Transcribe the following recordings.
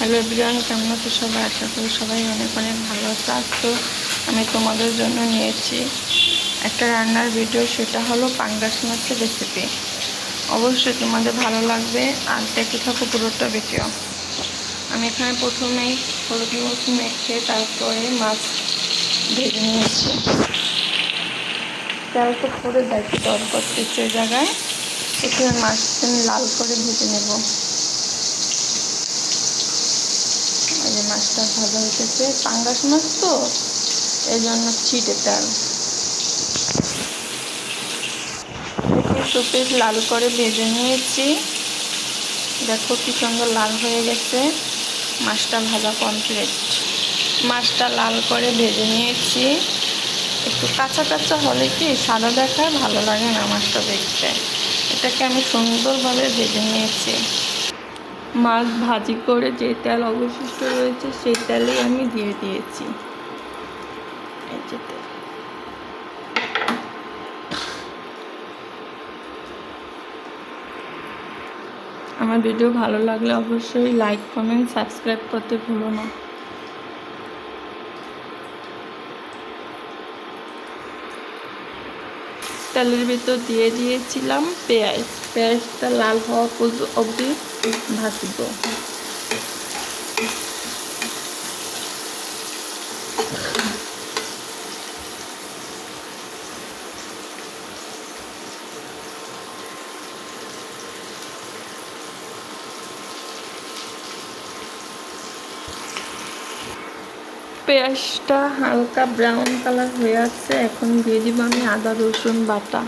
Hello everyone, কেমন আছো সবাই? আশা করি সবাই অনেক অনেক ভালো আছে। আজ তো আমি তোমাদের জন্য নিয়েছি একটা রান্নার ভিডিও, সেটা হলো পাঙ্গাস মাছের রেসিপি। অবশ্যই তোমাদের ভালো লাগবে আর দেখতে থাকো পুরোটা ভিডিও। আমি এখানে প্রথমেই হলুদ মরিচ মেখে তারপরে মাছ ভেজে নিয়েছি। তেলটা করে দেখি দর করতেছে ওই জায়গায় এখানে মাছটা লাল করে ভেজে নেব। মাছটা ভাজা হইতেছে, পাঙ্গাস মাছ তো এই জন্য ছিটে তেল একটু পিস লাল করে ভেজে নিয়েছি। দেখো কি সুন্দর লাল হয়ে গেছে। মাছটা ভাজা কমপ্লিট। মাছটা লাল করে ভেজে নিয়েছি। একটু কাঁচা কাঁচা হলে কি সাদা দেখায় ভালো লাগে না মাছটা দেখতে। এটাকে আমি সুন্দরভাবে ভেজে নিয়েছি। মাছ ভাজি করে যে তেল অবশিষ্ট রয়েছে সেই তেলেই আমি দিয়ে দিয়েছি। আমার ভিডিও ভালো লাগলে অবশ্যই লাইক কমেন্ট সাবস্ক্রাইব করতে ভুলো না। তেলের ভিতর দিয়ে দিয়েছিলাম পেঁয়াজটা লাল হওয়া অবধি ভাজব। পেঁয়াজটা হালকা ব্রাউন কালার হয়ে আছে। এখন দিয়ে দিব আমি আদা রসুন বাটা।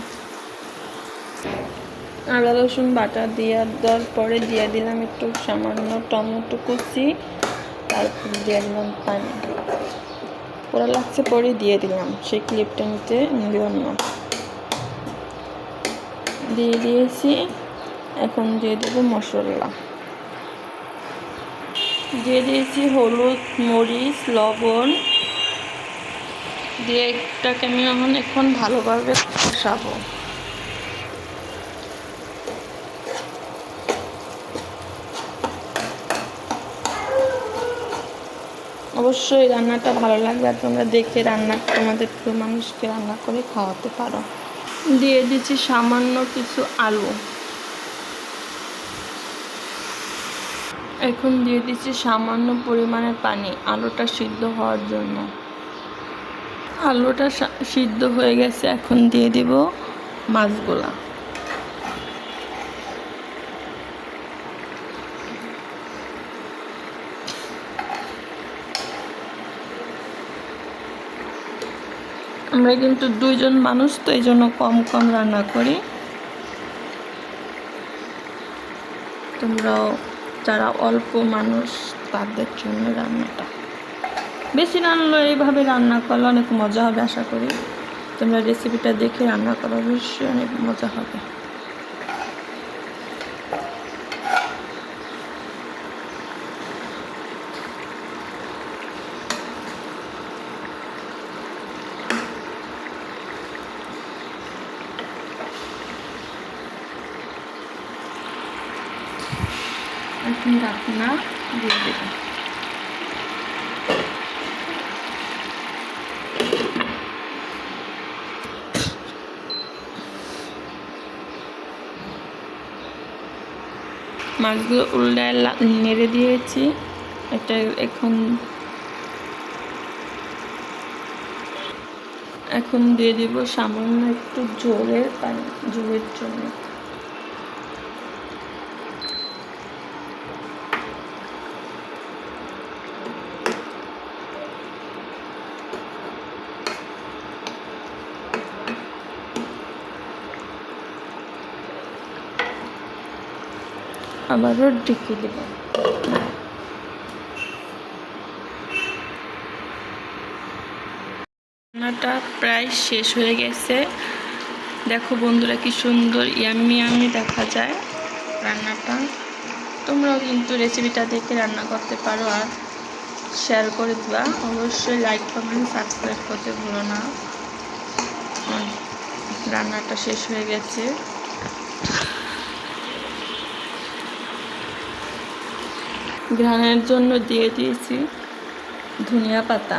আদা রসুন বাটা দিয়ে দেওয়ার পরে দিয়ে দিলাম একটু সামান্য টমেটো কুচি, তারপর দিয়ে দিলাম পানি। পোড়া লাগছে পরে দিয়ে দিলাম, সেই ক্লিপটা নিতে দিলাম না, দিয়ে দিয়েছি। এখন দিয়ে দেবো মশলা। দিয়ে দিয়েছি হলুদ মরিচ লবণ দিয়ে এটাকে আমি এখন ভালোভাবে কষাবো। অবশ্যই রান্নাটা ভালো লাগবে আর তোমরা দেখে তোমাদের প্রিয় মানুষকে রান্না করে খাওয়াতে পারো। দিয়ে দিচ্ছি সামান্য কিছু আলু। এখন দিয়ে দিচ্ছি সামান্য পরিমাণে পানি আলুটা সিদ্ধ হওয়ার জন্য। আলুটা সিদ্ধ হয়ে গেছে, এখন দিয়ে দিব মাছগুলা। আমরা কিন্তু দুইজন মানুষ তো এই জন্য কম কম রান্না করি। তোমরাও যারা অল্প মানুষ তাদের জন্য রান্নাটা বেশি রান্না এইভাবে রান্না করলে অনেক মজা হবে। আশা করি তোমরা রেসিপিটা দেখে রান্না করো, অবশ্যই অনেক মজা হবে। এখন ঢাকনা দিয়ে দেব। মাছগুলো উল্টায় নেড়ে দিয়েছি। এটা এখন দিয়ে দিব সামান্য একটু ঝোলের পানি, ঝোলের জন্য। আবারও ঢেকে দেব। রান্নাটা প্রায় শেষ হয়ে গেছে। দেখো বন্ধুরা কি সুন্দর ইয়াম্মি ইয়াম্মি দেখা যায় রান্নাটা। তোমরাও কিন্তু রেসিপিটা দেখে রান্না করতে পারো আর শেয়ার করে দিবা। অবশ্যই লাইক কমেন্ট সাবস্ক্রাইব করতে ভুলো না। রান্নাটা শেষ হয়ে গেছে। ঘ্রাণের জন্য দিয়ে দিয়েছি ধনিয়া পাতা।